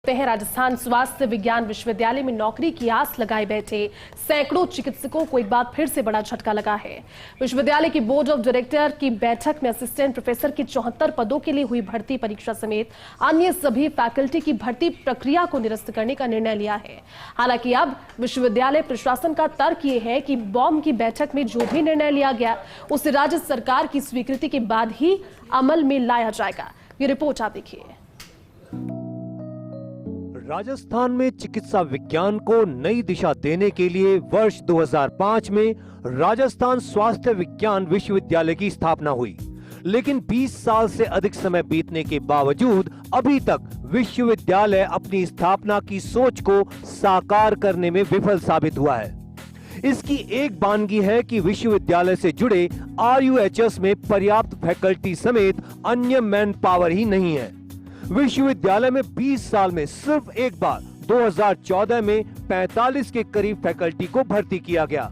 देखते हैं राजस्थान स्वास्थ्य विज्ञान विश्वविद्यालय में नौकरी की आस लगाए बैठे सैकड़ों चिकित्सकों को एक बार फिर से बड़ा झटका लगा है। विश्वविद्यालय की बोर्ड ऑफ डायरेक्टर की बैठक में असिस्टेंट प्रोफेसर के 74 पदों के लिए हुई भर्ती परीक्षा समेत अन्य सभी फैकल्टी की भर्ती प्रक्रिया को निरस्त करने का निर्णय लिया है। हालांकि अब विश्वविद्यालय प्रशासन का तर्क ये है कि बॉम की बैठक में जो भी निर्णय लिया गया उसे राज्य सरकार की स्वीकृति के बाद ही अमल में लाया जाएगा। ये रिपोर्ट आप देखिए। राजस्थान में चिकित्सा विज्ञान को नई दिशा देने के लिए वर्ष 2005 में राजस्थान स्वास्थ्य विज्ञान विश्वविद्यालय की स्थापना हुई, लेकिन 20 साल से अधिक समय बीतने के बावजूद अभी तक विश्वविद्यालय अपनी स्थापना की सोच को साकार करने में विफल साबित हुआ है। इसकी एक बानगी है कि विश्वविद्यालय से जुड़े RUHS में पर्याप्त फैकल्टी समेत अन्य मैन पावर ही नहीं है। विश्वविद्यालय में 20 साल में सिर्फ एक बार 2014 में 45 के करीब फैकल्टी को भर्ती किया गया।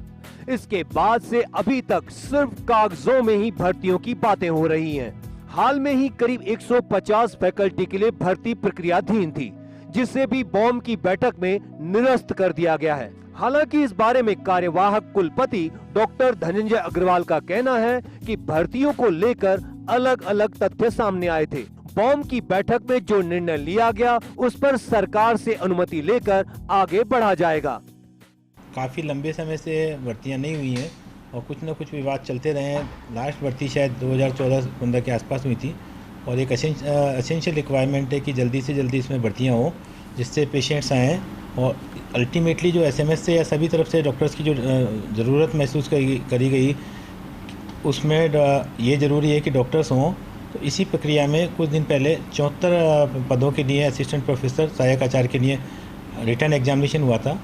इसके बाद से अभी तक सिर्फ कागजों में ही भर्तियों की बातें हो रही हैं। हाल में ही करीब 150 फैकल्टी के लिए भर्ती प्रक्रियाधीन थी, जिसे भी बॉम की बैठक में निरस्त कर दिया गया है। हालांकि इस बारे में कार्यवाहक कुलपति डॉक्टर धनंजय अग्रवाल का कहना है कि भर्तियों को लेकर अलग अलग तथ्य सामने आए थे। बॉम की बैठक में जो निर्णय लिया गया उस पर सरकार से अनुमति लेकर आगे बढ़ा जाएगा। काफ़ी लंबे समय से भर्तियां नहीं हुई हैं और कुछ न कुछ विवाद चलते रहे हैं। लास्ट भर्ती शायद 2014-15 के आसपास हुई थी और एक एसेंशियल रिक्वायरमेंट है कि जल्दी से जल्दी इसमें भर्तियां हो, जिससे पेशेंट्स आएँ और अल्टीमेटली जो SMS से या सभी तरफ से डॉक्टर्स की जो ज़रूरत महसूस करी गई उसमें ये ज़रूरी है कि डॉक्टर्स हों। तो इसी प्रक्रिया में कुछ दिन पहले 74 पदों के लिए असिस्टेंट प्रोफेसर सहायक आचार्य के लिए रिटर्न एग्जामिनेशन हुआ था।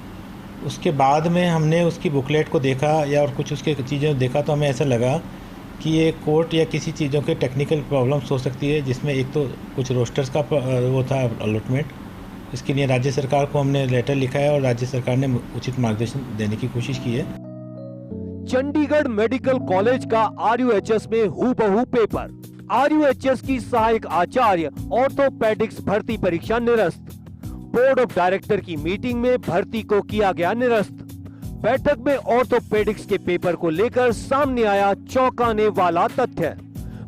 उसके बाद में हमने उसकी बुकलेट को देखा या और कुछ उसके चीज़ें देखा तो हमें ऐसा लगा कि ये कोर्ट या किसी चीज़ों के टेक्निकल प्रॉब्लम्स हो सकती है, जिसमें एक तो कुछ रोस्टर्स का वो था अलॉटमेंट। इसके लिए राज्य सरकार को हमने लेटर लिखा है और राज्य सरकार ने उचित मार्गदर्शन देने की कोशिश की है। चंडीगढ़ मेडिकल कॉलेज का RUHS में हूबहू पेपर। RUHS की सहायक आचार्य ऑर्थोपेडिक्स भर्ती परीक्षा निरस्त। बोर्ड ऑफ डायरेक्टर की मीटिंग में भर्ती को किया गया निरस्त। बैठक में ऑर्थोपेडिक्स के पेपर को लेकर सामने आया चौंकाने वाला तथ्य।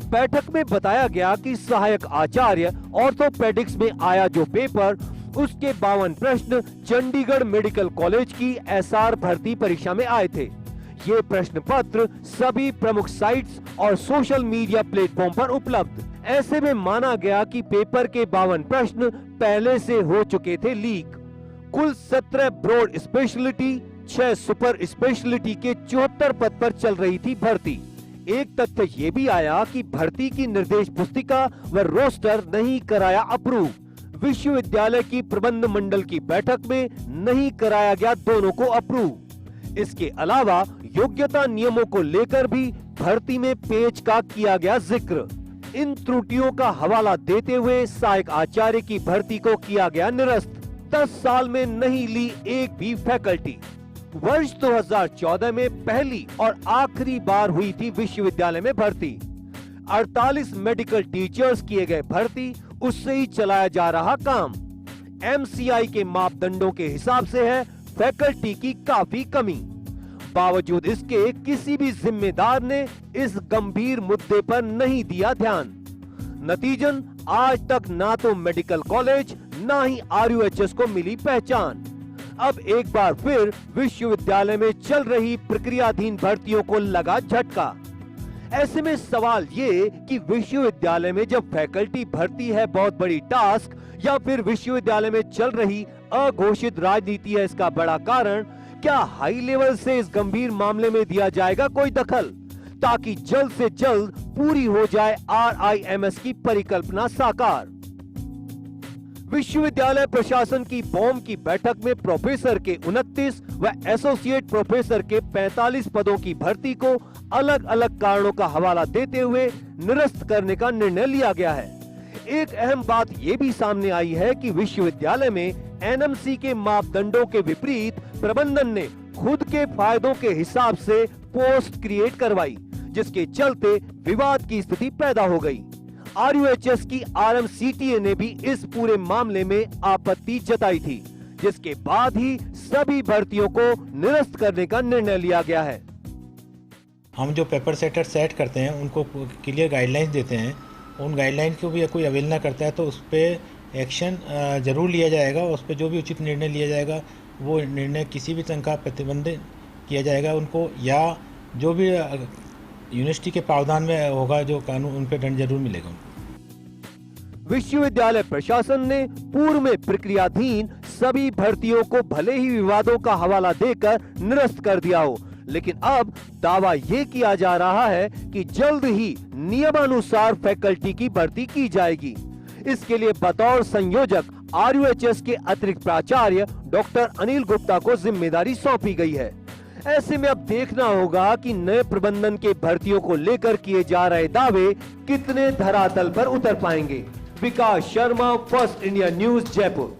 बैठक में बताया गया कि सहायक आचार्य ऑर्थोपेडिक्स में आया जो पेपर, उसके 52 प्रश्न चंडीगढ़ मेडिकल कॉलेज की SR भर्ती परीक्षा में आए थे। ये प्रश्न पत्र सभी प्रमुख साइट्स और सोशल मीडिया प्लेटफॉर्म पर उपलब्ध। ऐसे में माना गया कि पेपर के 52 प्रश्न पहले से हो चुके थे लीक। कुल 17 ब्रॉड स्पेशलिटी, 6 सुपर स्पेशलिटी के 74 पद पर चल रही थी भर्ती। एक तथ्य ये भी आया कि भर्ती की निर्देश पुस्तिका व रोस्टर नहीं कराया अप्रूव। विश्वविद्यालय की प्रबंध मंडल की बैठक में नहीं कराया गया दोनों को अप्रूव। इसके अलावा योग्यता नियमों को लेकर भी भर्ती में पेच का किया गया जिक्र। इन त्रुटियों का हवाला देते हुए सहायक आचार्य की भर्ती को किया गया निरस्त। 10 साल में नहीं ली एक भी फैकल्टी। वर्ष 2014 में पहली और आखिरी बार हुई थी विश्वविद्यालय में भर्ती। 48 मेडिकल टीचर्स किए गए भर्ती, उससे ही चलाया जा रहा काम। MCI के मापदंडों के हिसाब से है फैकल्टी की काफी कमी। बावजूद इसके किसी भी जिम्मेदार ने इस गंभीर मुद्दे पर नहीं दिया ध्यान। नतीजन आज तक ना तो मेडिकल कॉलेज ना ही RUHS को मिली पहचान। अब एक बार फिर विश्वविद्यालय में चल रही प्रक्रियाधीन भर्तियों को लगा झटका। ऐसे में सवाल ये कि विश्वविद्यालय में जब फैकल्टी भर्ती है बहुत बड़ी टास्क, या फिर विश्वविद्यालय में चल रही अघोषित राजनीति है इसका बड़ा कारण? क्या हाई लेवल से इस गंभीर मामले में दिया जाएगा कोई दखल, ताकि जल्द से जल्द पूरी हो जाए RIMS की परिकल्पना साकार? विश्वविद्यालय प्रशासन की बॉम की बैठक में प्रोफेसर के 29 व एसोसिएट प्रोफेसर के 45 पदों की भर्ती को अलग अलग कारणों का हवाला देते हुए निरस्त करने का निर्णय लिया गया है। एक अहम बात यह भी सामने आई है कि विश्वविद्यालय में NMC के मापदंडों के विपरीत प्रबंधन ने खुद के फायदों के हिसाब से पोस्ट क्रिएट करवाई, जिसके चलते विवाद की स्थिति पैदा हो गई। RUHS की RMCTA ने भी इस पूरे मामले में आपत्ति जताई थी, जिसके बाद ही सभी भर्तियों को निरस्त करने का निर्णय लिया गया है। हम जो पेपर सेटर सेट करते हैं उनको क्लियर गाइडलाइंस देते हैं, उन गाइडलाइन को भी कोई अवेल करता है तो उस पर एक्शन जरूर लिया जाएगा। उस पर जो भी उचित निर्णय लिया जाएगा वो निर्णय किसी भी तरह का प्रतिबंध किया जाएगा उनको, या जो भी यूनिवर्सिटी के प्रावधान में होगा जो कानून, उन पर दंड जरूर मिलेगा उनको। विश्वविद्यालय प्रशासन ने पूर्व में प्रक्रियाधीन सभी भर्तियों को भले ही विवादों का हवाला देकर निरस्त कर दिया हो, लेकिन अब दावा ये किया जा रहा है कि जल्द ही नियमानुसार फैकल्टी की भर्ती की जाएगी। इसके लिए बतौर संयोजक RUHS के अतिरिक्त प्राचार्य डॉक्टर अनिल गुप्ता को जिम्मेदारी सौंपी गई है। ऐसे में अब देखना होगा कि नए प्रबंधन के भर्तियों को लेकर किए जा रहे दावे कितने धरातल पर उतर पाएंगे। Vikas Sharma, first India news, Jaipur.